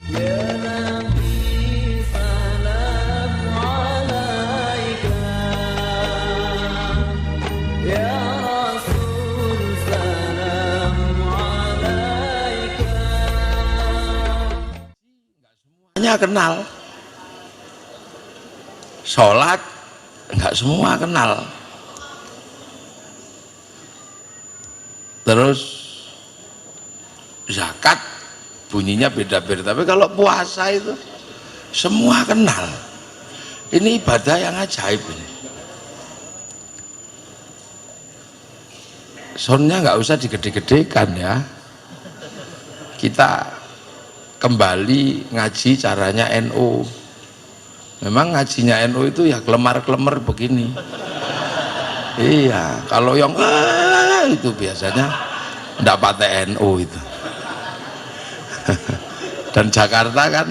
Ya Nabi salam alaika, ya Rasul salam alaika. Semuanya kenal. Sholat nggak semua kenal. Terus zakat bunyinya beda-beda, tapi kalau puasa itu semua kenal. Ini ibadah yang ajaib ini. Soundnya nggak usah digede-gedekan ya. Kita kembali ngaji caranya NU. Memang ngajinya NU itu ya kelemar-kelemar begini. Iya, kalau yang itu biasanya enggak pakai NU itu. Dan Jakarta kan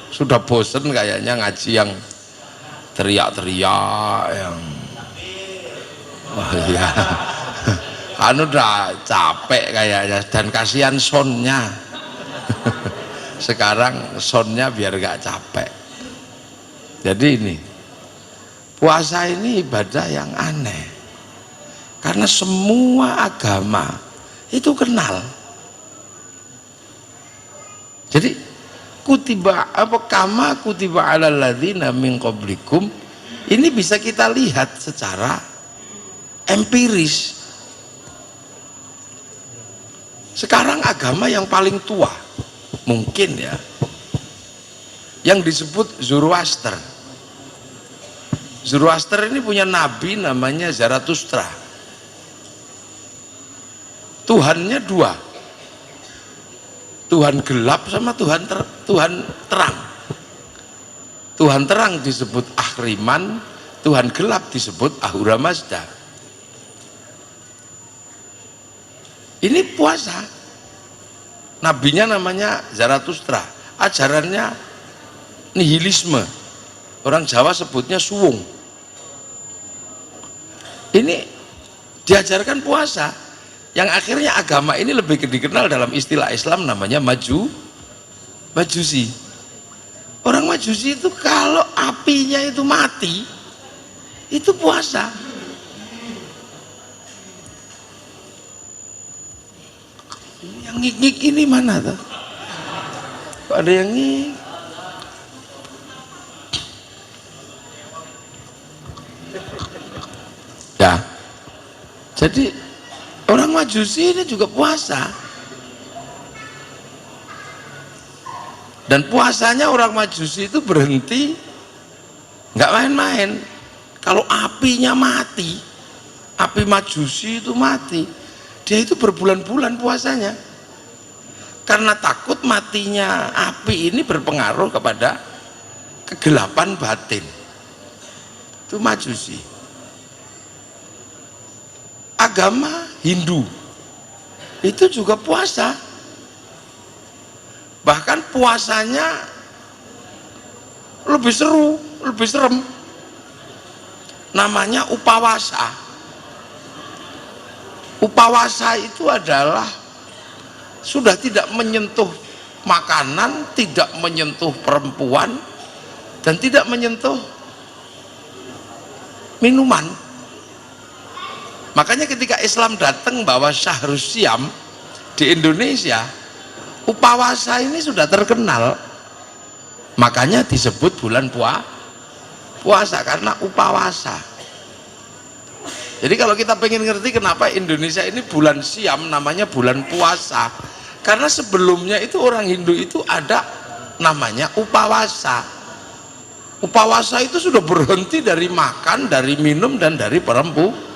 sudah bosen kayaknya ngaji yang teriak-teriak, yang wah iya. Kan udah capek kayaknya, dan kasihan soundnya. Sekarang soundnya biar gak capek. Jadi ini puasa ini ibadah yang aneh, karena semua agama itu kenal. Jadi kutiba kama kutiba alal ladzina min qablikum, ini bisa kita lihat secara empiris. Sekarang agama yang paling tua mungkin ya, yang disebut Zoroaster. Zoroaster ini punya nabi namanya Zarathustra. Tuhannya dua, Tuhan gelap sama Tuhan terang. Tuhan terang disebut Ahriman, Tuhan gelap disebut Ahura Mazda. Ini puasa. Nabinya namanya Zarathustra, ajarannya nihilisme. Orang Jawa sebutnya suwung. Ini diajarkan puasa, yang akhirnya agama ini lebih dikenal dalam istilah Islam namanya Majusi. Orang Majusi itu kalau apinya itu mati, itu puasa. Yang ngik-ngik ini mana tuh? Kok ada yang ngik? Ya, jadi orang Majusi ini juga puasa, dan puasanya orang Majusi itu berhenti nggak main-main. Kalau apinya mati, api Majusi itu mati, dia itu berbulan-bulan puasanya, karena takut matinya api ini berpengaruh kepada kegelapan batin. Itu Majusi. Agama Hindu itu juga puasa, bahkan puasanya lebih seru, lebih serem, namanya upawasa. Upawasa itu adalah sudah tidak menyentuh makanan, tidak menyentuh perempuan, dan tidak menyentuh minuman. Makanya ketika Islam datang bawa Syahrul Syam di Indonesia, upawasa ini sudah terkenal. Makanya disebut bulan puasa karena upawasa. Jadi kalau kita pengen ngerti kenapa Indonesia ini bulan Syam namanya bulan puasa, karena sebelumnya itu orang Hindu itu ada namanya upawasa. Upawasa itu sudah berhenti dari makan, dari minum, dan dari perempuan.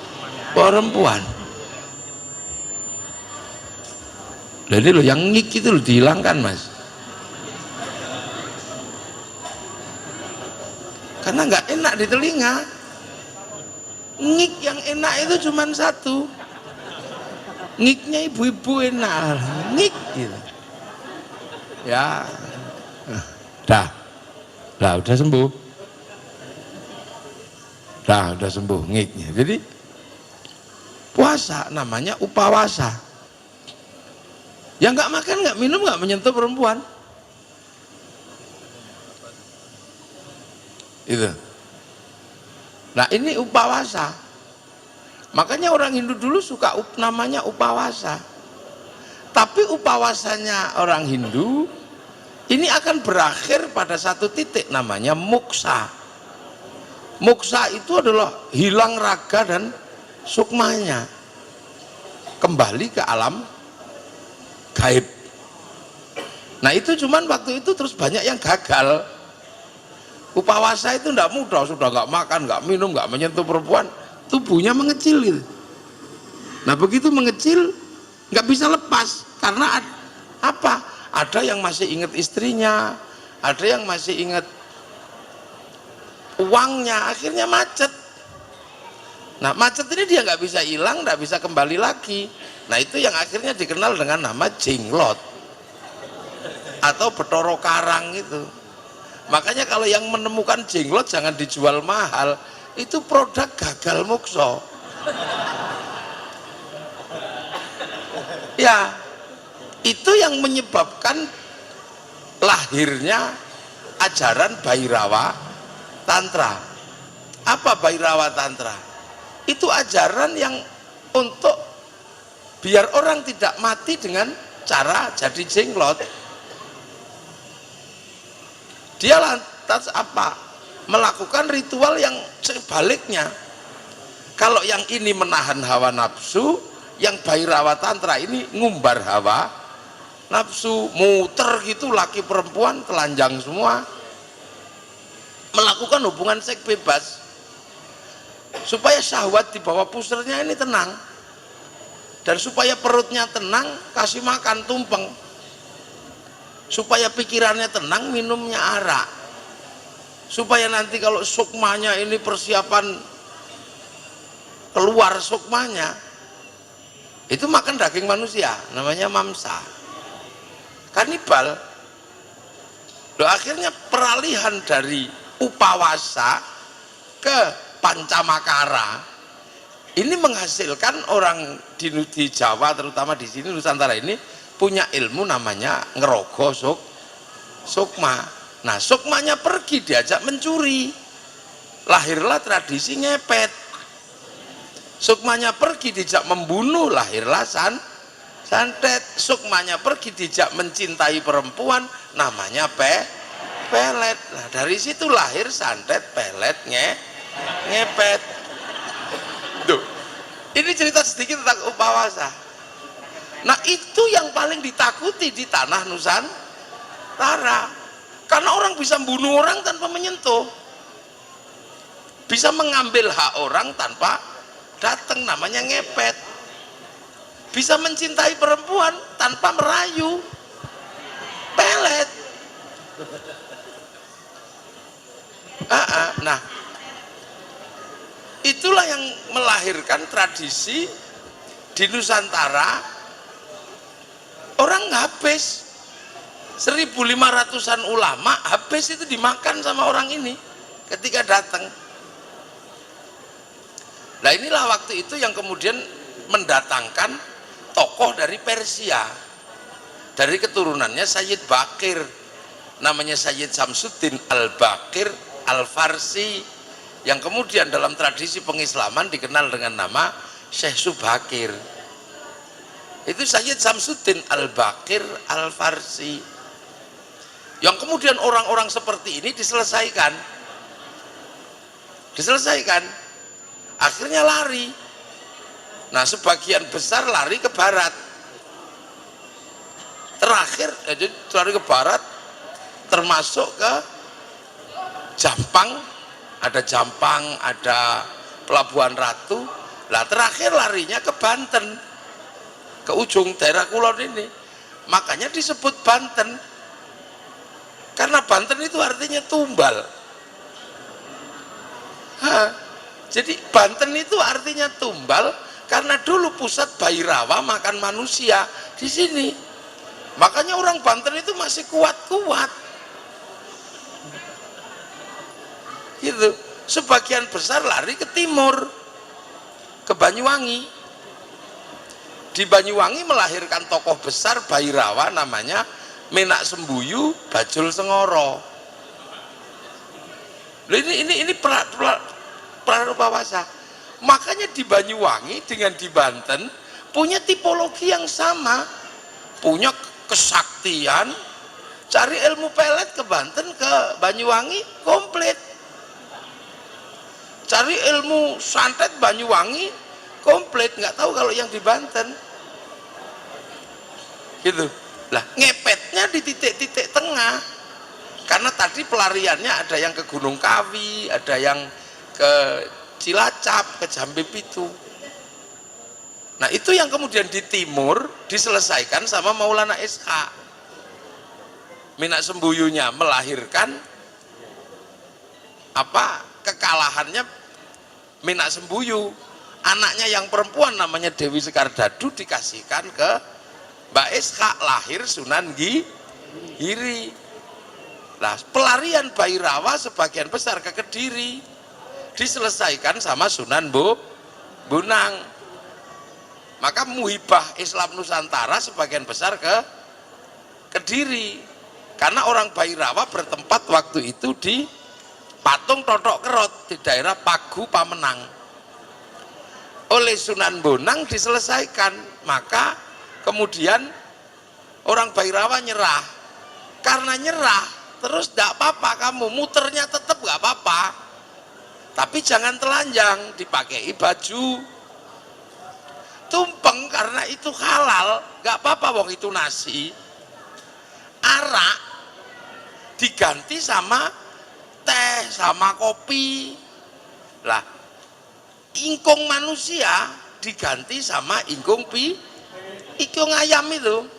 Jadi loh yang ngik itu loh dihilangkan, Mas, karena nggak enak di telinga. Ngik yang enak itu cuma satu, ngiknya ibu-ibu enak, ngik gitu ya. Udah sembuh, udah sembuh ngiknya. Jadi puasa namanya upawasa. Yang nggak makan, nggak minum, nggak menyentuh perempuan. Itu. Nah ini upawasa. Makanya orang Hindu dulu suka namanya upawasa. Tapi upawasanya orang Hindu ini akan berakhir pada satu titik namanya moksa. Moksa itu adalah hilang raga dan sukmanya, kembali ke alam gaib. Nah itu cuman waktu itu terus banyak yang gagal. Upawasa itu tidak mudah, sudah nggak makan, nggak minum, nggak menyentuh perempuan, tubuhnya mengecil gitu. Nah begitu mengecil nggak bisa lepas karena apa? Ada yang masih ingat istrinya, ada yang masih ingat uangnya, akhirnya macet. Nah macet ini dia nggak bisa hilang, nggak bisa kembali lagi. Nah itu yang akhirnya dikenal dengan nama jenglot atau Bathara Karang itu. Makanya kalau yang menemukan jenglot jangan dijual mahal, itu produk gagal moksa. Ya, itu yang menyebabkan lahirnya ajaran Bhairawa Tantra. Apa Bhairawa Tantra? Itu ajaran yang untuk biar orang tidak mati dengan cara jadi jenglot. Dia lantas apa? Melakukan ritual yang sebaliknya. Kalau yang ini menahan hawa nafsu, yang Bhairawa Tantra ini ngumbar hawa nafsu, muter gitu, laki perempuan telanjang semua, melakukan hubungan seks bebas supaya syahwat di bawah pusernya ini tenang, dan supaya perutnya tenang kasih makan tumpeng, supaya pikirannya tenang minumnya arak, supaya nanti kalau sukmanya ini persiapan keluar sukmanya itu makan daging manusia, namanya mamsa, kanibal. Loh, akhirnya peralihan dari upawasa ke pancamakara ini menghasilkan orang di Jawa, terutama di sini Nusantara ini punya ilmu namanya ngerogo sukma. Nah sukmanya pergi diajak mencuri, lahirlah tradisi ngepet. Sukmanya pergi dijak membunuh, lahirlah santet. Sukmanya pergi dijak mencintai perempuan, namanya pelet. Nah dari situ lahir santet, pelet, ngepet. Duh, ini cerita sedikit tentang upawasa. Nah itu yang paling ditakuti di tanah Nusantara, karena orang bisa membunuh orang tanpa menyentuh, bisa mengambil hak orang tanpa datang, namanya ngepet, bisa mencintai perempuan tanpa merayu, pelet. Nah itulah yang melahirkan tradisi di Nusantara. Orang habis 1.500-an ulama habis itu dimakan sama orang ini ketika datang. Nah inilah waktu itu yang kemudian mendatangkan tokoh dari Persia, dari keturunannya Sayyid Bakir, namanya Sayyid Samsuddin Al-Bakir Al-Farsi, yang kemudian dalam tradisi pengislaman dikenal dengan nama Syekh Subakir. Itu Sayyid Samsuddin Al-Bakir Al-Farsi, yang kemudian orang-orang seperti ini diselesaikan, akhirnya lari. Nah sebagian besar lari ke barat, terakhir jadi lari ke barat termasuk ke Jampang, ada Pelabuhan Ratu. Lah terakhir larinya ke Banten, ke ujung daerah kulon ini. Makanya disebut Banten, karena Banten itu artinya tumbal. Jadi Banten itu artinya tumbal karena dulu pusat Bhairawa makan manusia di sini. Makanya orang Banten itu masih kuat-kuat. Gitu. Sebagian besar lari ke timur, ke Banyuwangi. Di Banyuwangi melahirkan tokoh besar Bhairawa namanya Menak Sembuyu Bajul Sengoro. Loh, ini pranupawasa. Makanya di Banyuwangi dengan di Banten punya tipologi yang sama, punya kesaktian. Cari ilmu pelet ke Banten, ke Banyuwangi komplit. Cari ilmu santet Banyuwangi komplit, nggak tahu kalau yang di Banten gitu. Lah ngepetnya di titik-titik tengah, karena tadi pelariannya ada yang ke Gunung Kawi, ada yang ke Cilacap, ke Jambi Pitu. Nah itu yang kemudian di timur diselesaikan sama Maulana SH. Minak Sembuyunya melahirkan apa kekalahannya Minak Sembuyu. Anaknya yang perempuan namanya Dewi Sekardadu dikasihkan ke Mbak SH, lahir Sunan Giri. Nah, pelarian Bhairawa sebagian besar ke Kediri diselesaikan sama Sunan Bonang. Maka muhibah Islam Nusantara sebagian besar ke Kediri, karena orang Bhairawa bertempat waktu itu di Patung Totok Kerot di daerah Pagu Pamenang. Oleh Sunan Bonang diselesaikan, maka kemudian orang Bhairawa nyerah. Karena nyerah terus tidak apa-apa, kamu muternya tetap nggak apa-apa, tapi jangan telanjang, dipakai baju tumpeng karena itu halal, nggak apa-apa, wong itu nasi. Arak diganti sama teh sama kopi. Lah ingkung manusia diganti sama ingkung ayam itu.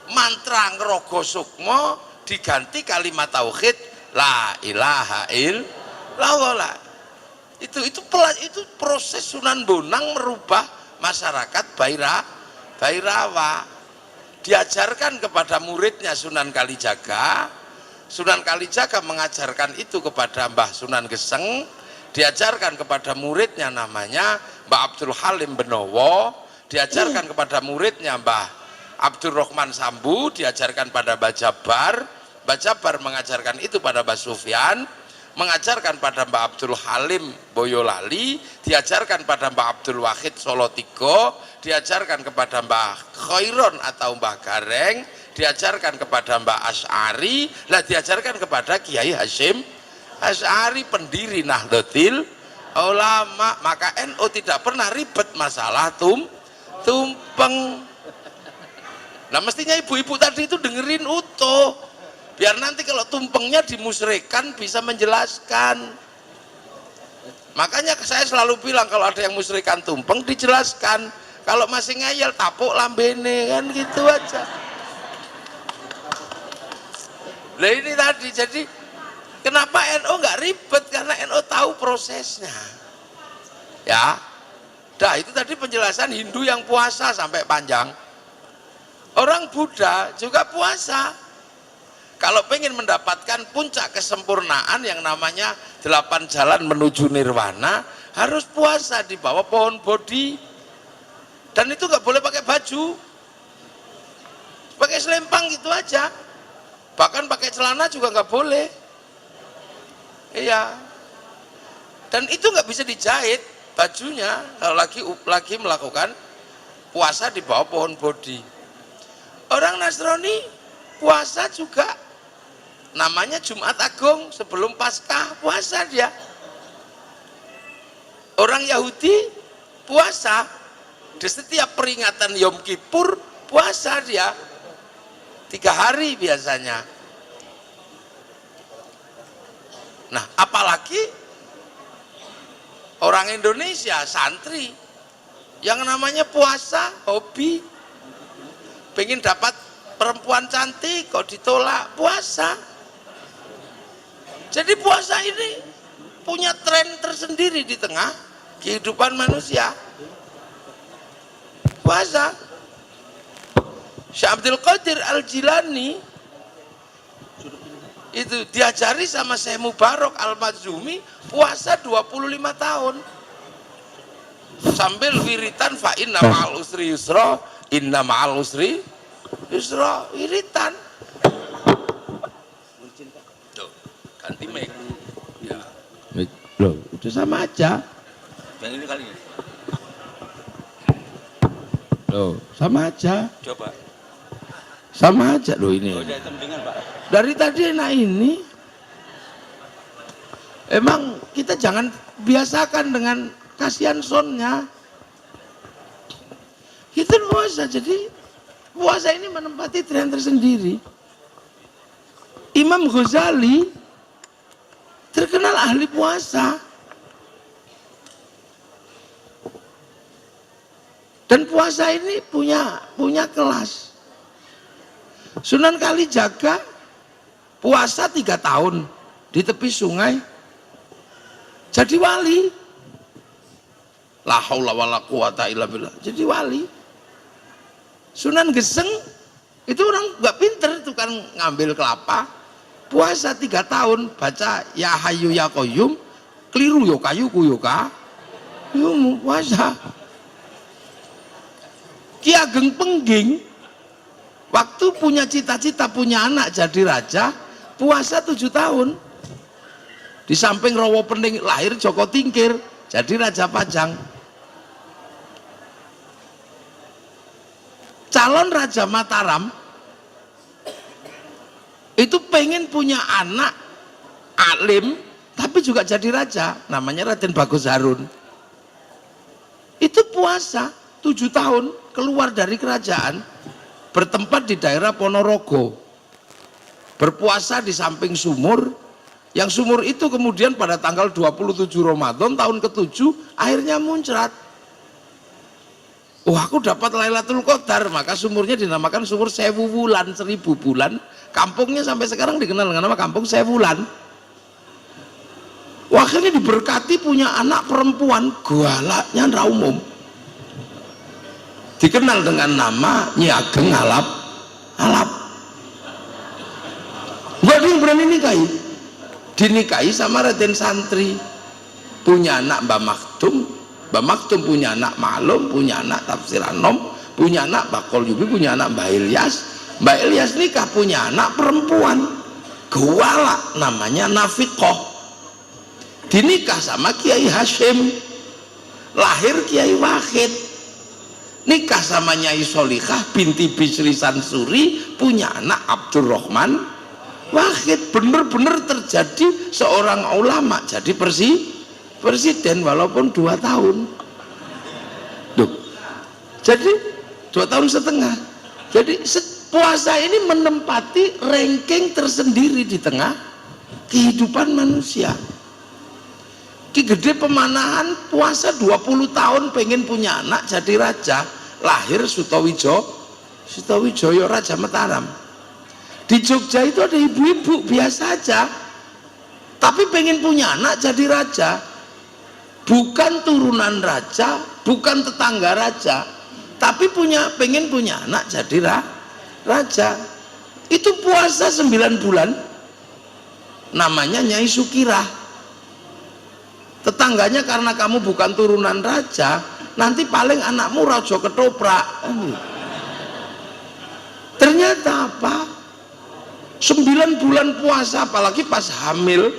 Mantra Ngrogo Sukmo diganti kalimat tauhid la ilaha illallah. Itu proses Sunan Bonang merubah masyarakat Bhairawa. Diajarkan kepada muridnya Sunan Kalijaga. Sunan Kalijaga mengajarkan itu kepada Mbah Sunan Geseng, diajarkan kepada muridnya namanya Mbah Abdul Halim Benowo, diajarkan kepada muridnya Mbah Abdul Rahman Sambu, diajarkan pada Mbah Jabar. Mbah Jabar mengajarkan itu pada Mbah Sufyan, mengajarkan pada Mbah Abdul Halim Boyolali, diajarkan pada Mbah Abdul Wahid Solotigo, diajarkan kepada Mbah Khairon atau Mbah Gareng, diajarkan kepada Mbah Asy'ari, lah diajarkan kepada Kiai Hasyim Asy'ari, pendiri Nahdlatul Ulama. Maka NU tidak pernah ribet masalah tumpeng. Nah mestinya ibu-ibu tadi itu dengerin utuh, biar nanti kalau tumpengnya dimusyrikkan bisa menjelaskan. Makanya saya selalu bilang kalau ada yang musyrikkan tumpeng dijelaskan, kalau masih ngayal tapuk lambene, kan gitu aja. Nah ini tadi, jadi kenapa NU nggak ribet, karena NU tahu prosesnya ya. Nah itu tadi penjelasan Hindu yang puasa sampai panjang. Orang Buddha juga puasa. Kalau pengen mendapatkan puncak kesempurnaan yang namanya 8 jalan menuju nirwana, harus puasa di bawah pohon Bodhi. Dan itu nggak boleh pakai baju, pakai selempang gitu aja. Bahkan pakai celana juga nggak boleh. Iya. Dan itu nggak bisa dijahit bajunya kalau lagi melakukan puasa di bawah pohon Bodhi. Orang Nasrani puasa juga, namanya Jumat Agung sebelum Paskah, puasa dia. Orang Yahudi puasa di setiap peringatan Yom Kippur, puasa dia 3 hari biasanya. Nah apalagi orang Indonesia santri yang namanya puasa hobi, pengen dapat perempuan cantik kok ditolak, puasa. Jadi puasa ini punya tren tersendiri di tengah kehidupan manusia. Puasa. Syekh Abdul Qadir Al-Jilani itu diajari sama Syekh Mubarak Al-Makhzumi puasa 25 tahun sambil wiritan fa inna ma'al usri yusra, inna ma'al usri yusra, wiritan. Tuh, ganti mic ya. Loh, udah sama aja. Yang ini kali. Loh, sama aja. Coba. Sama aja loh ini. Oh, udah hitam dengan Pak. Dari tadi enak ini. Emang kita jangan biasakan dengan kasihan sonnya. Kita puasa, jadi puasa ini menempati tren tersendiri. Imam Ghazali terkenal ahli puasa. Dan puasa ini punya kelas. Sunan Kalijaga puasa 3 tahun di tepi sungai jadi wali. La haula wala quwata illa billah, jadi wali. Sunan Geseng itu orang nggak pinter, tukang ngambil kelapa, puasa 3 tahun baca ya hayu ya qayyum, keliru yo kayu kuyoka, puasa. Ki Ageng Pengging waktu punya cita-cita punya anak jadi raja, puasa 7 tahun. Di samping Rawa Pening lahir Joko Tingkir jadi Raja Pajang. Calon Raja Mataram itu pengen punya anak alim tapi juga jadi raja, namanya Raden Bagus Harun. Itu puasa 7 tahun, keluar dari kerajaan, bertempat di daerah Ponorogo, berpuasa di samping sumur. Yang sumur itu kemudian pada tanggal 27 Ramadan tahun ke-7 airnya muncrat. Oh, aku dapat Lailatul Qadar, maka sumurnya dinamakan sumur 1000 bulan, 1000 bulan. Kampungnya sampai sekarang dikenal dengan nama Kampung Sewulan. Akhirnya diberkati punya anak perempuan, galaknya ndak umum. Dikenal dengan nama Nyi Ageng Alap. Gak ada yang berani nikahi. Dinikahi sama Raden Santri. Punya anak Mbah Maktum. Mbah Maktum punya anak Malum, punya anak Tafsir Anom, punya anak Bakol Yubi, punya anak Mbah Ilyas. Mbah Ilyas nikah punya anak perempuan, Gewala, namanya Nafiqoh. Dinikah sama Kiai Hashim, lahir Kiai Wahid. Nikah sama Nyai Solikah binti Bisri Sansuri, punya anak Abdurrahman Wahid. Bener-bener terjadi seorang ulama jadi presiden walaupun 2 tahun. Duh. Jadi 2 tahun setengah. Jadi puasa ini menempati ranking tersendiri di tengah kehidupan manusia. Ki Gede Pemanahan puasa 20 tahun pengen punya anak jadi raja, lahir Sutawijoyo Raja Mataram. Di Jogja itu ada ibu-ibu biasa aja tapi pengen punya anak jadi raja, bukan turunan raja, bukan tetangga raja, tapi pengen punya anak jadi raja. Itu puasa 9 bulan, namanya Nyai Sukirah. Tetangganya karena kamu bukan turunan raja, nanti paling anakmu raja ketoprak. Ternyata apa? 9 bulan puasa, apalagi pas hamil,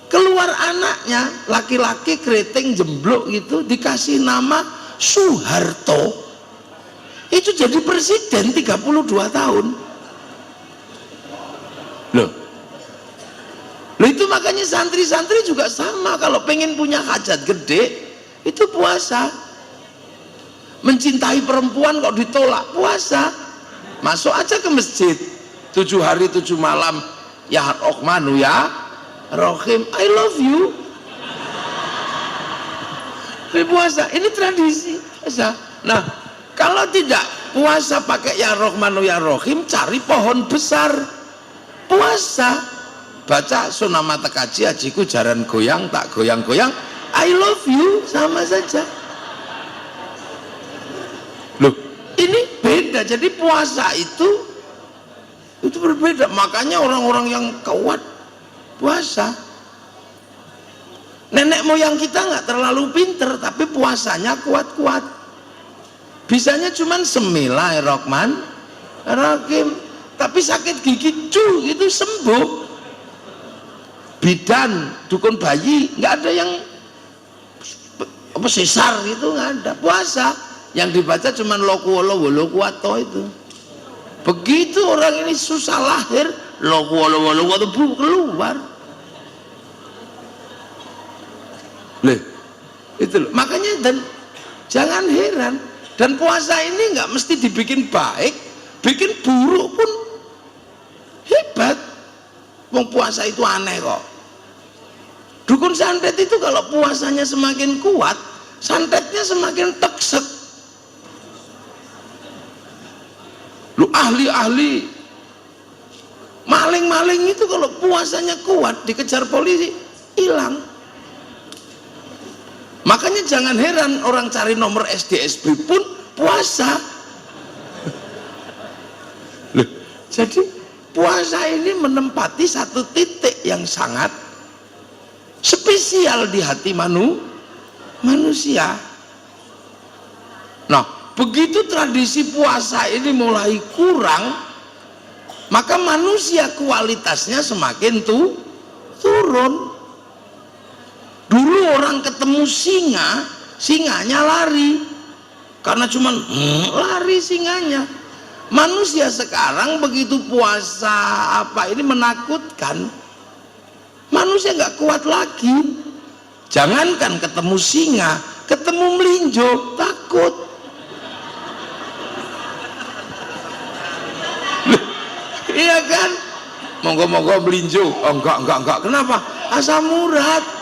keluar anaknya laki-laki keriting jemblok gitu, dikasih nama Soeharto. Itu jadi presiden 32 tahun. Loh itu makanya santri-santri juga sama, kalau pengen punya hajat gede itu puasa. Mencintai perempuan kok ditolak, puasa. Masuk aja ke masjid 7 hari 7 malam, ya Rahmanu ya Rohim, I love you. Ini puasa, ini tradisi puasa. Nah, kalau tidak puasa pakai ya Rahmanu ya Rohim, cari pohon besar puasa. Baca Sunamata Kaji ajiku jaran goyang tak goyang-goyang, I love you, sama saja. Loh, ini beda. Jadi puasa itu berbeda. Makanya orang-orang yang kuat puasa. Nenek moyang kita nggak terlalu pinter tapi puasanya kuat-kuat. Bisanya cuman Bismillahirrahmanirrahim, tapi sakit gigi itu sembuh. bidan, dukun bayi, nggak ada yang apa sesar itu, nggak ada. Puasa yang dibaca cuma lokuwolo wolokuwato itu. Begitu orang ini susah lahir, lokuwolo wolokuwato keluar. Itu loh. Makanya dan jangan heran, dan puasa ini nggak mesti dibikin baik, bikin buruk pun hebat. Wong puasa itu aneh kok. Dukun santet itu kalau puasanya semakin kuat, santetnya semakin teksek. Lu ahli-ahli maling-maling itu kalau puasanya kuat dikejar polisi hilang. Makanya jangan heran orang cari nomor SDSB pun puasa. Loh, jadi puasa ini menempati satu titik yang sangat spesial di hati manusia. Nah, begitu tradisi puasa ini mulai kurang, maka manusia kualitasnya semakin turun. Dulu orang ketemu singa, singanya lari karena cuman lari singanya. Manusia sekarang begitu puasa apa ini menakutkan, manusia nggak kuat lagi. Jangankan ketemu singa, ketemu melinjo takut. Iya kan? Monggo-monggo melinjo. Oh enggak. Kenapa? Asam urat.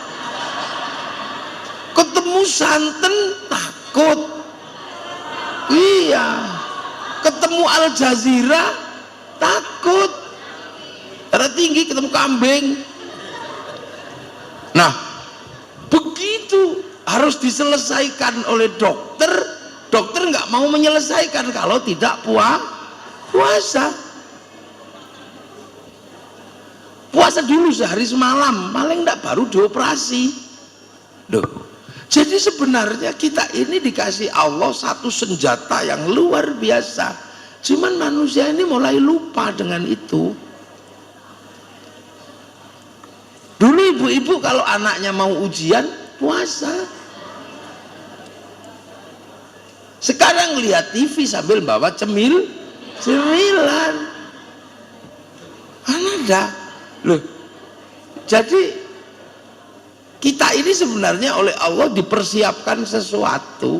Ketemu santen takut. Iya. Ketemu Al Jazeera takut. Darah tinggi ketemu kambing. Nah, begitu harus diselesaikan oleh dokter. Dokter nggak mau menyelesaikan kalau tidak puasa. Puasa dulu sehari semalam, paling enggak baru dioperasi. Loh. Jadi sebenarnya kita ini dikasih Allah satu senjata yang luar biasa. Cuman manusia ini mulai lupa dengan itu. Dulu ibu-ibu kalau anaknya mau ujian, puasa. Sekarang lihat TV sambil bawa cemilan. Ada. Loh. Jadi kita ini sebenarnya oleh Allah dipersiapkan sesuatu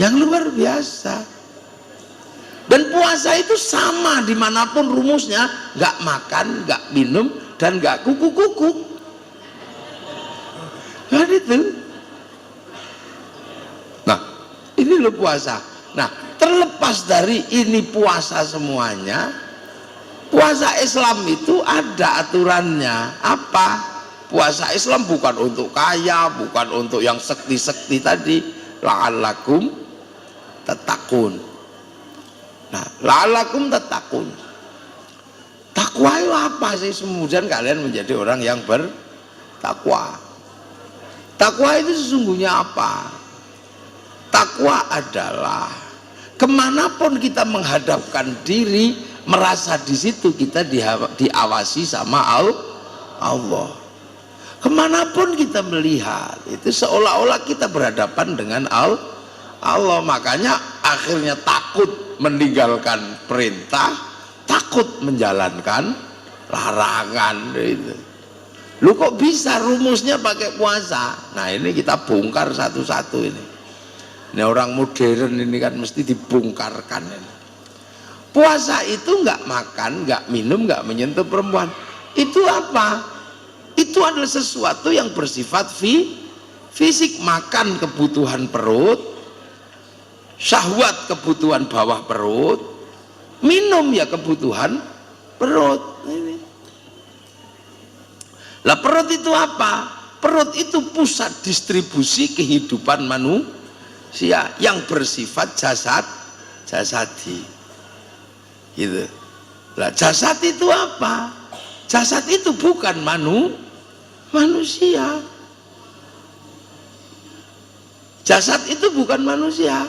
yang luar biasa. Dan puasa itu sama dimanapun rumusnya, nggak makan, nggak minum, dan nggak kuku-kuku. Kan itu. Nah, ini loh puasa. Nah, terlepas dari ini puasa semuanya, puasa Islam itu ada aturannya. Apa? Puasa Islam bukan untuk kaya, bukan untuk yang sekti-sekti tadi. La'allakum tattaqun. Nah, la'allakum tattaqun. Takwa itu apa sih? Kemudian kalian menjadi orang yang bertakwa. Takwa itu sesungguhnya apa? Takwa adalah kemanapun kita menghadapkan diri, merasa di situ kita diawasi sama Allah. Kemanapun kita melihat itu seolah-olah kita berhadapan dengan Allah. Makanya akhirnya takut meninggalkan perintah, takut menjalankan larangan. Itu lu kok bisa rumusnya pakai puasa? Nah, ini kita bongkar satu-satu ini. Ini orang modern ini kan mesti dibongkarkan ini. Puasa itu nggak makan, nggak minum, nggak menyentuh perempuan. Itu apa? Itu adalah sesuatu yang bersifat fisik. Makan kebutuhan perut, syahwat kebutuhan bawah perut, minum ya kebutuhan perut. Ini. Lah perut itu apa? Perut itu pusat distribusi kehidupan manusia yang bersifat jasadi. Gitu. Lah jasad itu apa? Jasad itu bukan manusia. Jasad itu bukan manusia.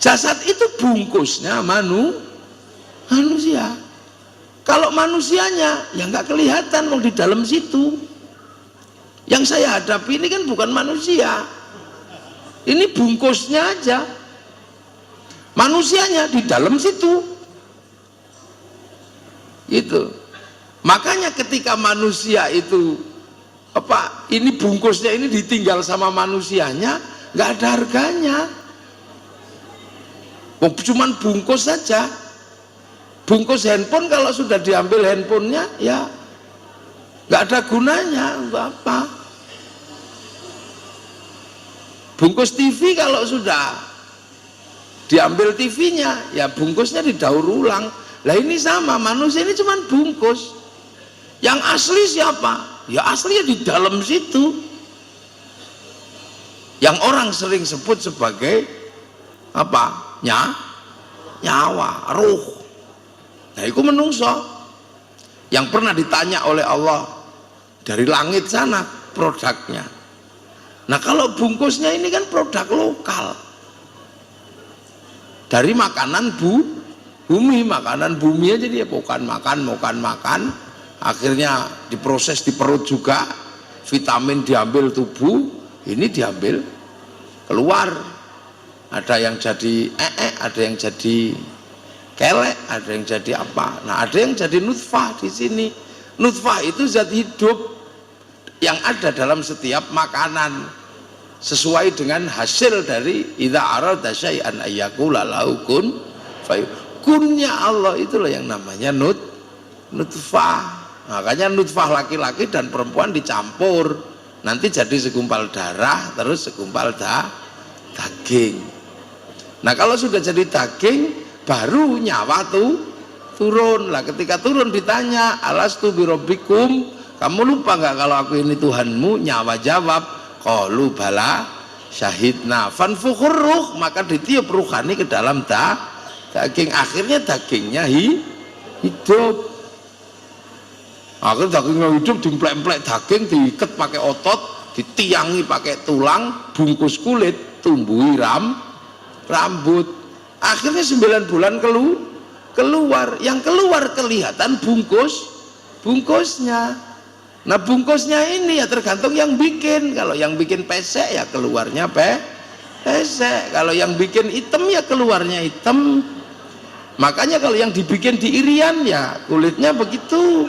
Jasad itu bungkusnya manusia. Kalau Kalau manusianya ya nggak kelihatan mau di dalam situ. Yang saya hadapi ini kan bukan manusia, ini bungkusnya aja. Manusianya di dalam situ. Itu. Makanya ketika manusia itu ini bungkusnya ini ditinggal sama manusianya, nggak ada harganya. Cuman bungkus saja. Bungkus handphone kalau sudah diambil handphonenya ya nggak ada gunanya, nggak apa. Bungkus TV kalau sudah diambil TV-nya ya bungkusnya didaur ulang. Lah ini sama, manusia ini cuman bungkus. Yang asli siapa? Ya aslinya di dalam situ. Yang orang sering sebut sebagai apa? Nyawa, ruh. Nah itu menungso yang pernah ditanya oleh Allah dari langit sana produknya. Nah kalau bungkusnya ini kan produk lokal dari makanan bumi, makanan bumi aja dia bukan makan, akhirnya diproses di perut juga, vitamin diambil tubuh, ini diambil keluar, ada yang jadi ada yang jadi kelek, ada yang jadi apa. Nah ada yang jadi nutfah di sini. Nutfah itu zat hidup yang ada dalam setiap makanan sesuai dengan hasil dari idza arada syai'an ayyakula lahu kun fayakun. Kunnya Allah itulah yang namanya nutfah. Makanya nutfah laki-laki dan perempuan dicampur, nanti jadi segumpal darah, terus segumpal daging. Nah kalau sudah jadi daging baru nyawa turun. Lah ketika turun ditanya alastu birabbikum, kamu lupa nggak kalau aku ini Tuhanmu? Nyawa jawab qalu bala syahidna fanfukhur ruh, maka ditiup ruhani ke dalam daging. Akhirnya dagingnya hidup. Akhirnya dagingnya hidup, dimplek-plek daging, diikat pakai otot, ditiangi pakai tulang, bungkus kulit, tumbuhi rambut. Akhirnya 9 bulan keluar. Yang keluar kelihatan bungkusnya. Nah bungkusnya ini ya tergantung yang bikin. Kalau yang bikin pesek ya keluarnya pesek. Kalau yang bikin hitam ya keluarnya hitam. Makanya kalau yang dibikin di Irian ya kulitnya begitu,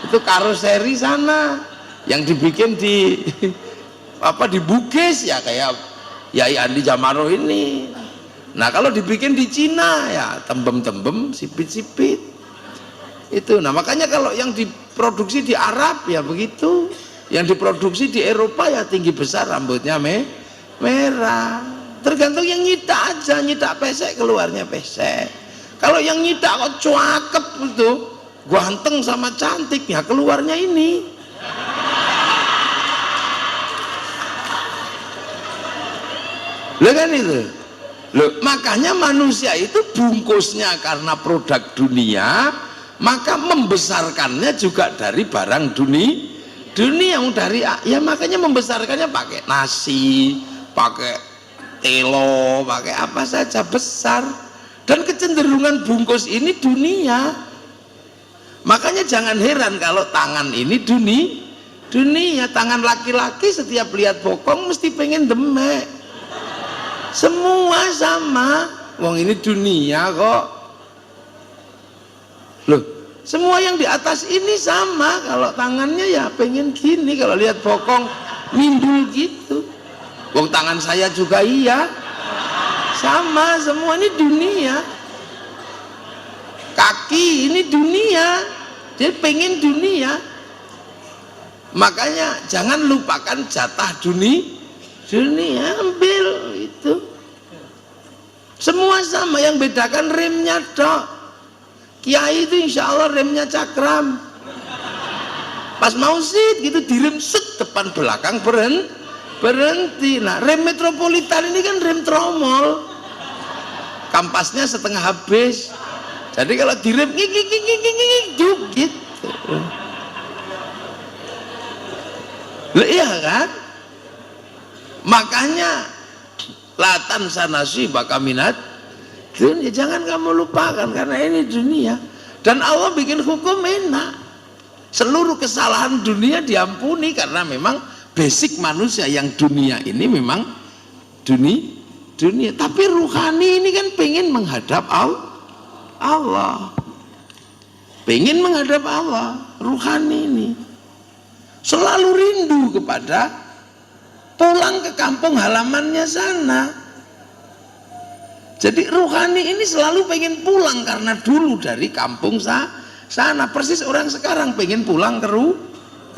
itu karoseri sana. Yang dibikin di di Bugis ya kayak Yai Andi Jamaro ini. Nah kalau dibikin di Cina ya tembem-tembem, sipit-sipit itu. Nah makanya kalau yang diproduksi di Arab ya begitu, yang diproduksi di Eropa ya tinggi besar, rambutnya merah. Tergantung yang nyita aja, nyita pesek keluarnya pesek. Kalau yang nyita kok cakep itu, ganteng sama cantik ya keluarnya ini. Loh kan itu. Loh, makanya manusia itu bungkusnya karena produk dunia, maka membesarkannya juga dari barang dunia yang dari ya makanya membesarkannya pakai nasi, pakai telo, pakai apa saja besar. Dan kecenderungan bungkus ini dunia. Makanya jangan heran kalau tangan ini dunia. Tangan laki-laki setiap lihat bokong mesti pengen demek. Semua sama. Wong ini dunia kok. Loh, semua yang di atas ini sama. Kalau tangannya ya pengen gini, kalau lihat bokong mindul gitu. Wong tangan saya juga iya. Sama, semua ini dunia. Kaki ini dunia, dia pengen dunia. Makanya jangan lupakan jatah dunia, ambil itu. Semua sama, yang bedakan remnya dok. Kiai itu insya Allah remnya cakram. Pas mau sit gitu direm set, depan belakang berhenti. Nah rem metropolitan ini kan rem tromol, kampasnya setengah habis. Jadi kalau direm gitu. Loh, iya kan? Makanya latan sanasi bakaminat dunia, jangan kamu lupakan karena ini dunia. Dan Allah bikin hukum enak. Seluruh kesalahan dunia diampuni karena memang basic manusia yang dunia ini memang dunia. Tapi ruhani ini kan pengen menghadap Allah. Pengen menghadap Allah. Ruhani ini selalu rindu kepada pulang ke kampung halamannya sana. Jadi ruhani ini selalu pengen pulang karena dulu dari kampung sana. Persis orang sekarang pengen pulang ke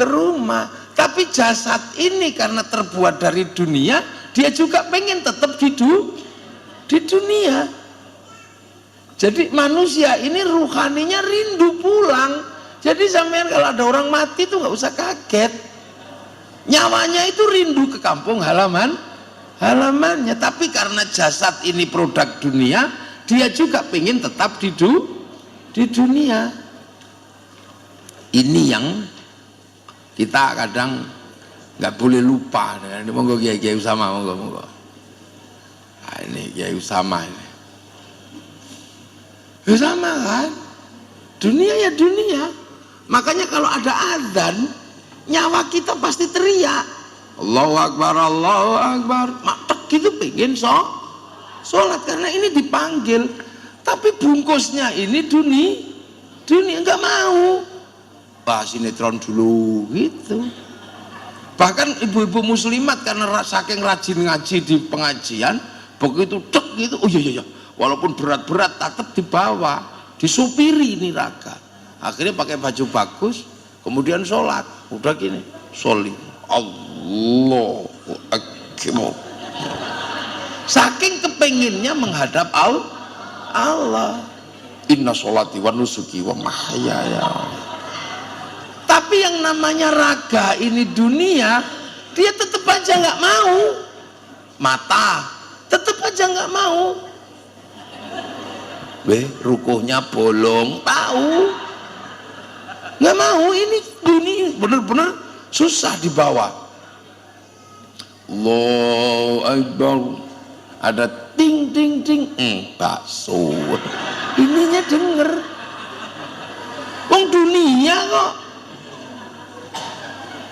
rumah. Tapi jasad ini karena terbuat dari dunia, dia juga pengen tetap di dunia. Jadi manusia ini ruhaninya rindu pulang. Jadi sampean kalau ada orang mati itu nggak usah kaget. Nyawanya itu rindu ke kampung halamannya. Tapi karena jasad ini produk dunia, dia juga pengen tetap di dunia. Ini yang kita kadang nggak boleh lupa. Ini monggo Kiai Usama, monggo. Nah, ini Kiai Usama ini. Sama kan? Dunia ya dunia. Makanya kalau ada adzan, nyawa kita pasti teriak. Allahu Akbar, Allahu Akbar. Matek gitu pengen sholat karena ini dipanggil. Tapi bungkusnya ini dunia nggak mau. Bahas sinetron dulu gitu. Bahkan ibu-ibu muslimat karena saking rajin ngaji di pengajian, begitu dek gitu, oh iya, walaupun berat-berat tetap dibawa, disupiri ini raga. Akhirnya pakai baju bagus, kemudian sholat, udah gini, sholli, Allahu Akbar. Saking kepenginnya menghadap Allah. Inna sholati wa nusuki wa mahyaya. Tapi yang namanya raga ini dunia, dia tetap aja nggak mau. Mata tetap aja nggak mau. Rukuhnya bolong, tahu nggak mau. Ini dunia bener-bener susah dibawa. Allahu Akbar, ada ting ting ting, bakso. Ininya denger, wong dunia kok.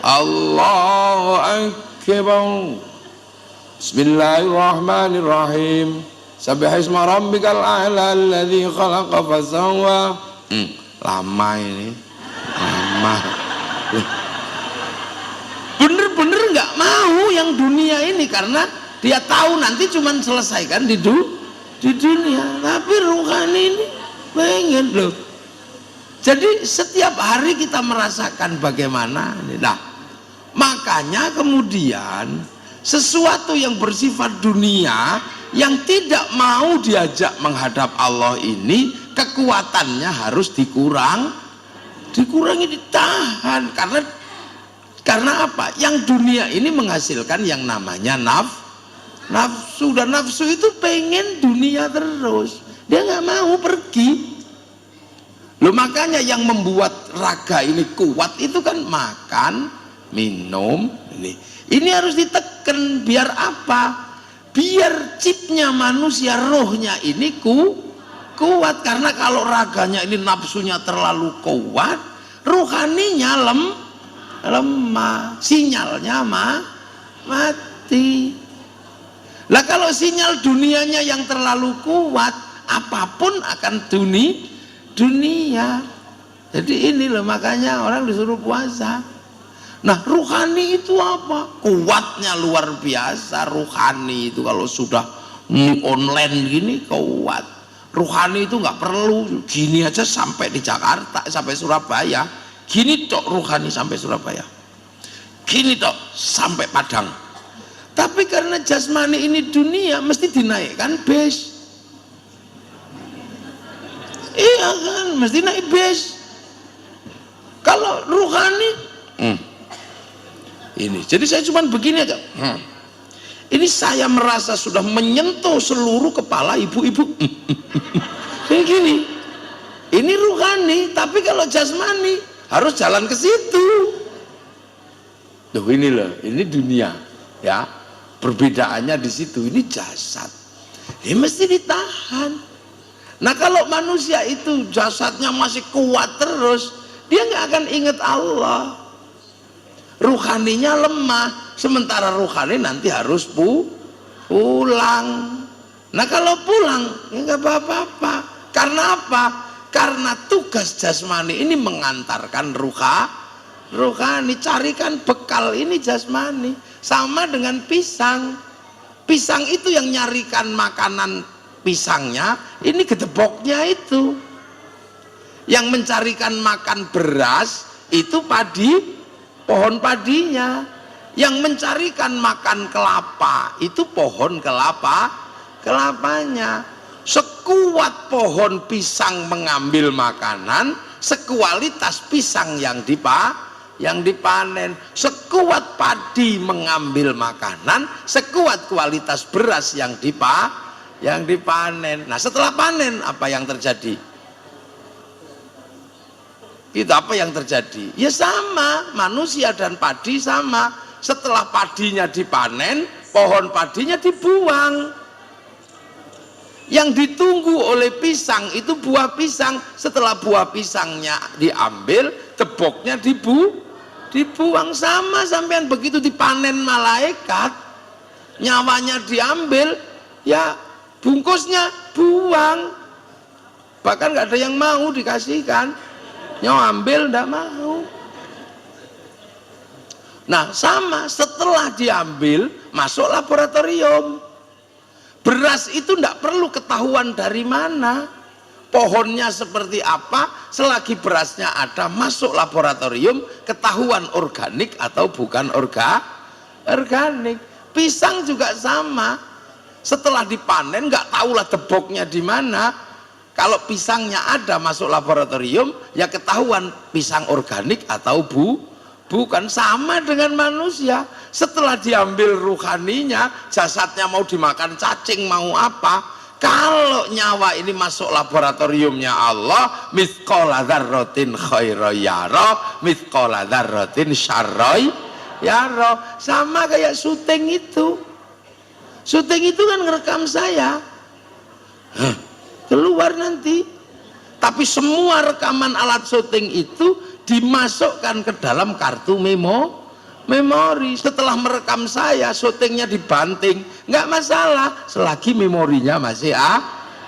Allahu Akbar. Bismillahirrahmanirrahim. Sabbihisma rabbikal a'la alladzi khalaqa fasawwa. Lama ini. Lama. Bener-bener nggak mau yang dunia ini karena dia tahu nanti cuman selesaikan di dunia. Tapi ruhani ini pengen loh. Jadi setiap hari kita merasakan bagaimana ini. Nah, makanya kemudian sesuatu yang bersifat dunia yang tidak mau diajak menghadap Allah ini, kekuatannya harus dikurangi, ditahan. Karena apa? Yang dunia ini menghasilkan yang namanya nafsu, dan nafsu itu pengen dunia terus, dia nggak mau pergi. Loh, makanya yang membuat raga ini kuat itu kan makan, minum, ini harus ditekan. Biar apa? Biar chipnya manusia, rohnya ini kuat. Karena kalau raganya ini nafsunya terlalu kuat, rohaninya lemah, sinyalnya mati. Lah kalau sinyal dunianya yang terlalu kuat, apapun akan dunia. Jadi ini loh, makanya orang disuruh puasa. Nah, ruhani itu apa? Kuatnya luar biasa. Ruhani itu kalau sudah online gini kuat. Ruhani itu nggak perlu gini aja sampai di Jakarta, sampai Surabaya. Gini tok ruhani sampai Surabaya. Gini tok sampai Padang. Tapi karena jasmani ini dunia, mesti dinaikkan base. Iya kan, mesti naik base. Kalau ruhani ini, jadi saya cuma begini aja. Ini saya merasa sudah menyentuh seluruh kepala ibu-ibu. Kayak gini. Ini ruhani, tapi kalau jasmani harus jalan ke situ. Tuh ini loh, ini dunia, ya. Perbedaannya di situ. Ini jasad. Ini mesti ditahan. Nah kalau manusia itu jasadnya masih kuat terus, dia nggak akan ingat Allah. Ruhaninya lemah, sementara ruhani nanti harus pulang. Nah kalau pulang ya nggak apa-apa. Karena apa? Karena tugas jasmani ini mengantarkan ruhani, carikan bekal ini jasmani. Sama dengan pisang. Pisang itu yang nyarikan makanan pisangnya, ini gedeboknya itu. Yang mencarikan makan beras itu padi, pohon padinya. Yang mencarikan makan kelapa itu pohon kelapanya. Sekuat pohon pisang mengambil makanan, sekualitas pisang yang dipanen. Sekuat padi mengambil makanan, sekuat kualitas beras yang dipanen. Nah setelah panen apa yang terjadi? Itu apa yang terjadi? Ya sama, manusia dan padi sama. Setelah padinya dipanen, pohon padinya dibuang. Yang ditunggu oleh pisang itu buah pisang. Setelah buah pisangnya diambil, geboknya dibuang. Sama sampean begitu dipanen malaikat, nyawanya diambil, ya bungkusnya buang. Bahkan nggak ada yang mau dikasihkan, nyawa ambil nggak mau. Nah sama, setelah diambil masuk laboratorium. Beras itu tidak perlu ketahuan dari mana, pohonnya seperti apa, selagi berasnya ada masuk laboratorium ketahuan organik atau bukan organik. Pisang juga sama, setelah dipanen nggak tahulah deboknya di mana. Kalau pisangnya ada masuk laboratorium ya ketahuan pisang organik atau bukan. Sama dengan manusia, setelah diambil ruhaninya, jasadnya mau dimakan cacing mau apa, kalau nyawa ini masuk laboratoriumnya Allah, mithqala dzarratin khairan yara, mithqala dzarratin syarran yara. Sama kayak syuting itu. Syuting itu kan ngerekam saya, keluar nanti. Tapi semua rekaman alat syuting itu dimasukkan ke dalam kartu memori. Setelah merekam saya, syutingnya dibanting, nggak masalah selagi memorinya masih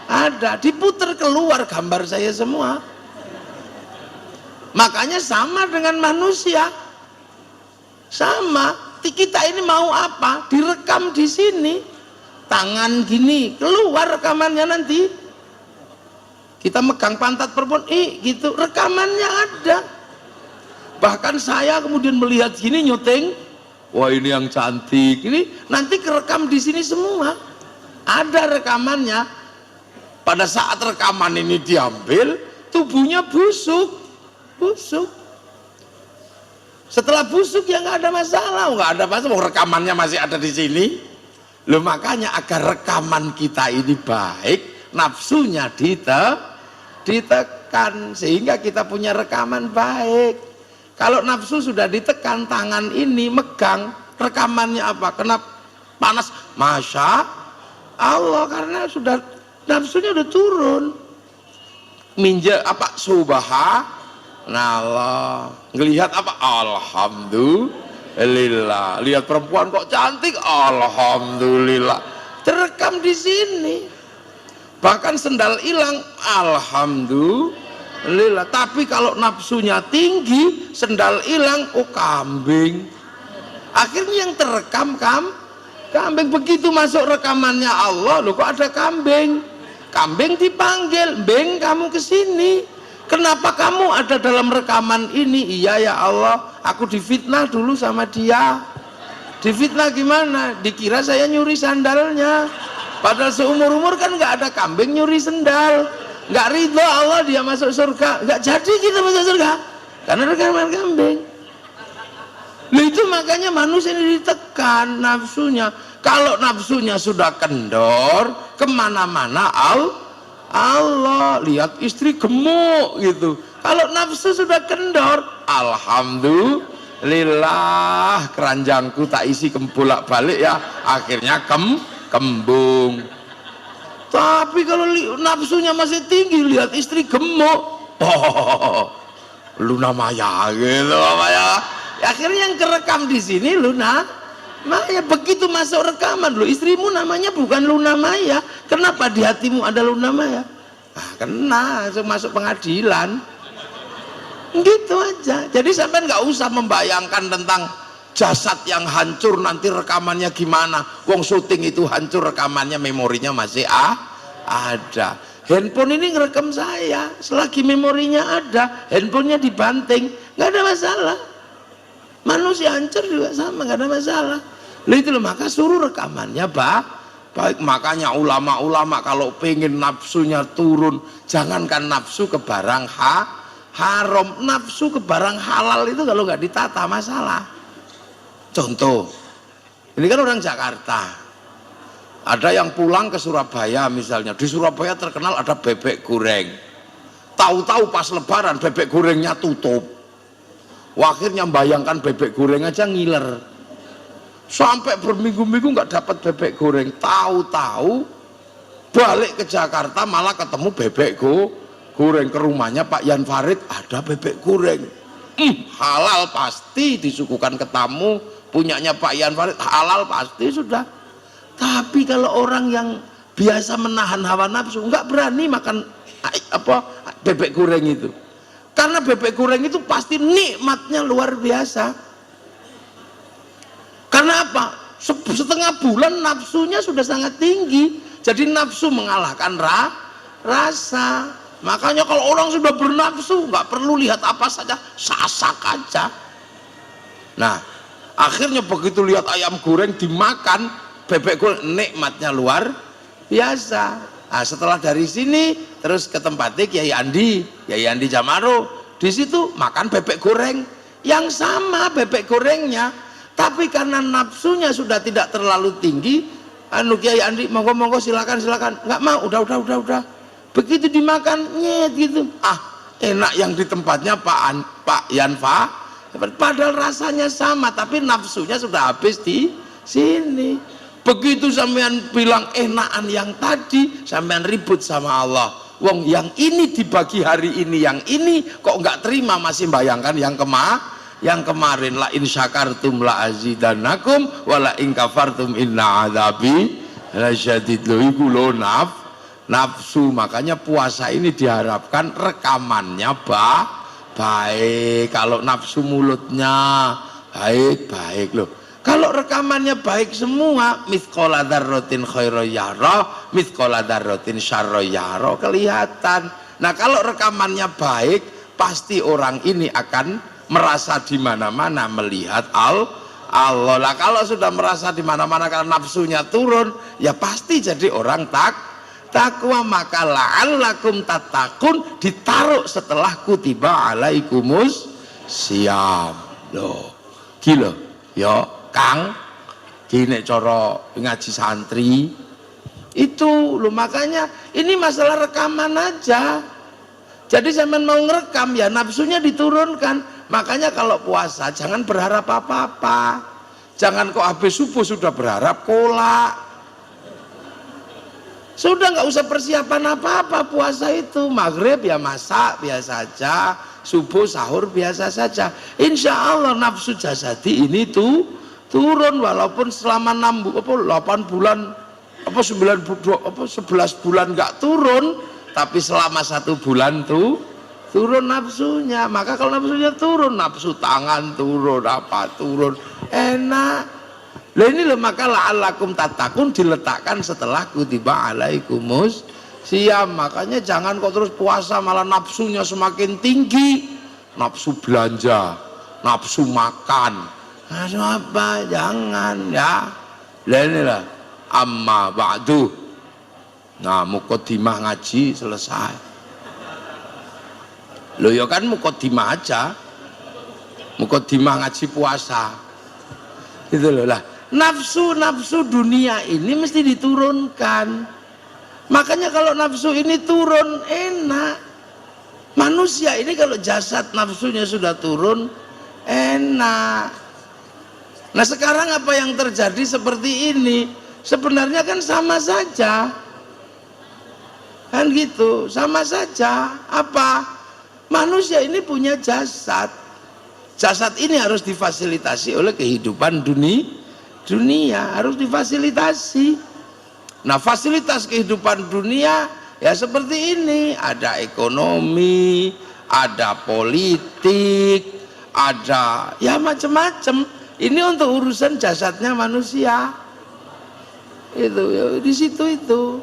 ada. Diputer keluar gambar saya semua. Makanya sama dengan manusia, sama. Kita ini mau apa? Direkam di sini, tangan gini, keluar rekamannya nanti. Kita megang pantat perempuan, gitu, rekamannya ada. Bahkan saya kemudian melihat gini nyuting, wah ini yang cantik, ini nanti kerekam di sini semua. Ada rekamannya. Pada saat rekaman ini diambil, tubuhnya busuk. Setelah busuk ya nggak ada masalah, rekamannya masih ada di sini. Loh makanya agar rekaman kita ini baik, nafsunya ditekan sehingga kita punya rekaman baik. Kalau nafsu sudah ditekan, tangan ini megang, rekamannya apa? Kena panas, masya Allah, karena sudah nafsunya udah turun. Minjak apa? Subhanallah. Ngelihat apa? Alhamdulillah. Lihat perempuan kok cantik, alhamdulillah. Terekam di sini. Bahkan sendal hilang, alhamdulillah. Tapi kalau nafsunya tinggi, sendal hilang, oh kambing. Akhirnya yang terekam kambing. Begitu masuk rekamannya Allah, loh kok ada kambing. Kambing dipanggil, "Beng, kamu kesini. Kenapa kamu ada dalam rekaman ini?" "Iya ya Allah, aku difitnah dulu sama dia." "Difitnah gimana?" "Dikira saya nyuri sandalnya. Padahal seumur-umur kan nggak ada kambing nyuri sendal. Nggak ridho Allah dia masuk surga. Nggak jadi kita masuk surga karena rekaman kambing." Loh itu makanya manusia ini ditekan nafsunya. Kalau nafsunya sudah kendor, kemana-mana Allah. Lihat istri gemuk gitu. Kalau nafsu sudah kendor, alhamdulillah, keranjangku tak isi bolak-balik ya, akhirnya kembung. Tapi kalau nafsunya masih tinggi, lihat istri gemuk, Luna Maya gitu apa ya. Akhirnya yang kerekam di sini Luna Maya. Begitu masuk rekaman, lo istrimu namanya bukan Luna Maya. Kenapa di hatimu ada Luna Maya? Nah, kena masuk pengadilan. Gitu aja. Jadi sampai nggak usah membayangkan tentang jasad yang hancur nanti rekamannya gimana. Wong syuting itu hancur, rekamannya, memorinya masih ada. Handphone ini ngerekam saya, selagi memorinya ada, handphonenya dibanting, nggak ada masalah. Manusia hancur juga sama, nggak ada masalah. Lalu itu loh, maka suruh rekamannya baik. Makanya ulama-ulama kalau pengen nafsunya turun, jangankan nafsu ke barang haram, nafsu ke barang halal itu kalau nggak ditata masalah. Contoh, ini kan orang Jakarta, ada yang pulang ke Surabaya misalnya, di Surabaya terkenal ada bebek goreng, tahu-tahu pas lebaran bebek gorengnya tutup. Akhirnya bayangkan bebek goreng aja ngiler, sampai berminggu-minggu nggak dapat bebek goreng. Tahu-tahu balik ke Jakarta malah ketemu bebek goreng. Ke rumahnya Pak Yan Farid ada bebek goreng, halal pasti, disuguhkan ke tamu, punyanya Pak Yan Farid halal pasti sudah. Tapi kalau orang yang biasa menahan hawa nafsu nggak berani makan bebek goreng itu, karena bebek goreng itu pasti nikmatnya luar biasa. Karena apa? Setengah bulan nafsunya sudah sangat tinggi, jadi nafsu mengalahkan rasa. Makanya kalau orang sudah bernafsu nggak perlu lihat apa saja, sasak aja. Nah, akhirnya begitu lihat ayam goreng dimakan, bebek goreng, nikmatnya luar biasa. Nah, setelah dari sini terus ke tempatnya Kiai Andi Jamaro, di situ makan bebek goreng yang sama bebek gorengnya, tapi karena nafsunya sudah tidak terlalu tinggi, Kiai Andi monggo silakan, nggak mau, udah. Begitu dimakan nyet gitu, enak yang di tempatnya Pak Yanfa, padahal rasanya sama tapi nafsunya sudah habis di sini. Begitu sampean bilang enakan yang tadi, sampean ribut sama Allah. Wong yang ini dibagi hari ini, yang ini kok nggak terima, masih bayangkan yang kemarin. La in syakartum la azidannakum wa la in kafartum inna adzabi lasyadid. Iku lho nafsu. Makanya puasa ini diharapkan rekamannya baik. Kalau nafsu mulutnya baik loh. Kalau rekamannya baik semua, mithqala dzarratin khairan yara, mithqala dzarratin syarran yara, kelihatan. Nah, kalau rekamannya baik, pasti orang ini akan merasa di mana-mana melihat Allah. Lah kalau sudah merasa di mana-mana karena nafsunya turun, ya pasti jadi orang takwa. Maka la'allakum tattaqun ditaruh setelah kutiba alaikumus syiyam. Loh, gila ya Kang, gini cara ngaji santri itu loh. Makanya ini masalah rekaman aja. Jadi zaman mau ngerekam ya nafsunya diturunkan. Makanya kalau puasa jangan berharap apa-apa. Jangan kok habis subuh sudah berharap kolak. Sudah nggak usah persiapan apa-apa puasa itu. Maghrib ya masak biasa saja, subuh sahur biasa saja. Insya Allah nafsu jasadi ini tuh turun, walaupun selama 8 bulan 11 bulan nggak turun, tapi selama 1 bulan tuh turun nafsunya. Maka kalau nafsunya turun, nafsu tangan turun, turun, enak. Lah ini loh, maka la'allakum tattaqun diletakkan setelah kutiba alaikumus syiyam. Makanya jangan kok terus puasa malah nafsunya semakin tinggi, nafsu belanja, nafsu makan. Nafsu apa? Jangan ya. Lah inilah amma ba'du. Nah, muqaddimah ngaji selesai. Loh ya kan muqaddimah aja. Muqaddimah ngaji puasa. Gitu loh lah. Nafsu dunia ini mesti diturunkan. Makanya kalau nafsu ini turun enak. Manusia ini kalau jasad nafsunya sudah turun enak. Nah sekarang apa yang terjadi seperti ini? Sebenarnya kan sama saja. kan gitu. Sama saja, apa, manusia ini punya jasad. Jasad ini harus difasilitasi oleh kehidupan dunia, harus difasilitasi. Nah, fasilitas kehidupan dunia ya seperti ini, ada ekonomi, ada politik, ada ya macam-macam. Ini untuk urusan jasadnya manusia. Itu ya, di situ itu.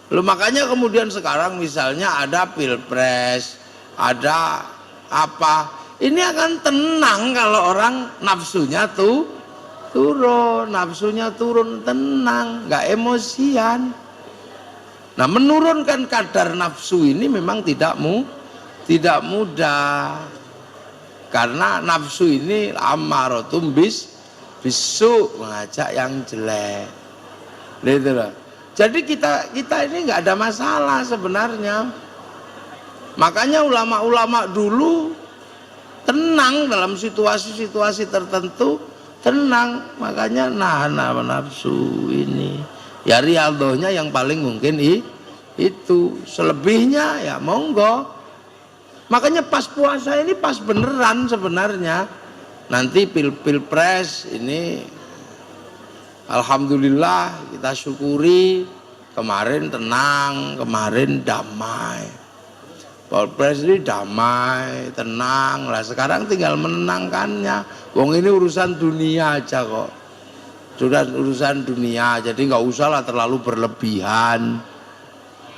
Loh, makanya kemudian sekarang misalnya ada pilpres, ada apa, ini akan tenang kalau orang nafsunya turun, tenang, nggak emosian. Nah, menurunkan kadar nafsu ini memang tidak mudah, karena nafsu ini amaratum bisu, mengajak yang jelek. Gitu loh. Jadi kita ini nggak ada masalah sebenarnya. Makanya ulama-ulama dulu tenang dalam situasi-situasi tertentu, tenang, makanya nahan nafsu ini. Ya riyadhahnya yang paling mungkin itu, selebihnya ya monggo. Makanya pas puasa ini pas beneran sebenarnya. Nanti pilpres ini alhamdulillah kita syukuri, kemarin tenang, kemarin damai. Pilpres ini damai, tenang lah. Sekarang tinggal menenangkannya. Wong ini urusan dunia aja kok. Sudah urusan dunia, jadi nggak usah lah terlalu berlebihan.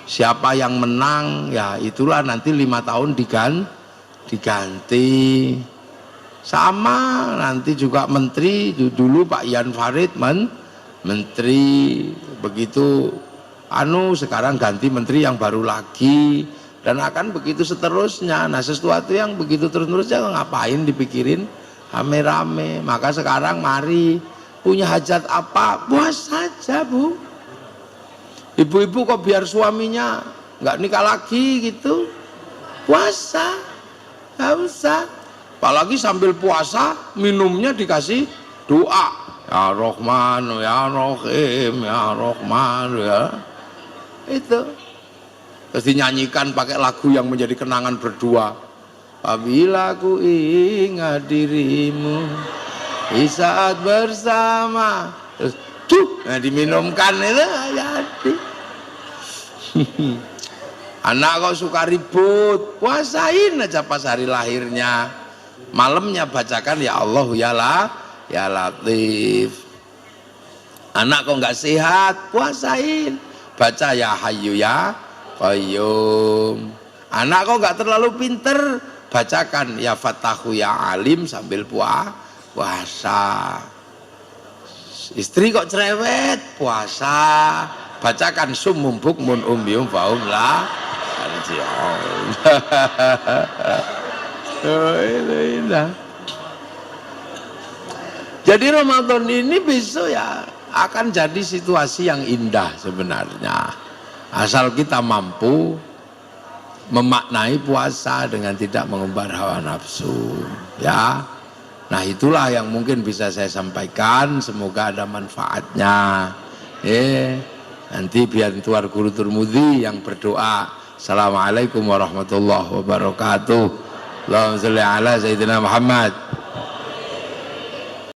Siapa yang menang ya itulah nanti 5 tahun diganti. Sama nanti juga menteri, dulu Pak Ian Farid menteri, begitu sekarang ganti menteri yang baru lagi, dan akan begitu seterusnya. Nah, sesuatu yang begitu terus-terusnya ngapain dipikirin rame-rame. Maka sekarang mari, punya hajat apa, puas saja Bu. Ibu-ibu kok biar suaminya nggak nikah lagi gitu, puasa, nggak usah. Apalagi sambil puasa minumnya dikasih doa, ya Rahman, ya Rahim, ya Rahman, ya itu. Terus dinyanyikan pakai lagu yang menjadi kenangan berdua. Apabila ku ingat dirimu di saat bersama, terus diminumkan itu jadi. Anak kok suka ribut, puasain aja pas hari lahirnya, malamnya bacakan ya Allah ya Latif. Anak kok nggak sehat, puasain, baca ya Hayyu ya Qayyum. Anak kok nggak terlalu pinter, bacakan ya Fattahu ya Alim sambil puasa. Istri kok cerewet, puasa, bacakan summum bukmun umbium faum la arji'un. Jadi Ramadan ini besok ya akan jadi situasi yang indah sebenarnya, asal kita mampu memaknai puasa dengan tidak mengumbar hawa nafsu, ya. Nah, itulah yang mungkin bisa saya sampaikan, semoga ada manfaatnya. Nanti biar tuar guru Turmudi yang berdoa. Assalamualaikum warahmatullahi wabarakatuh. Allahumma sholli ala Sayyidina Muhammad.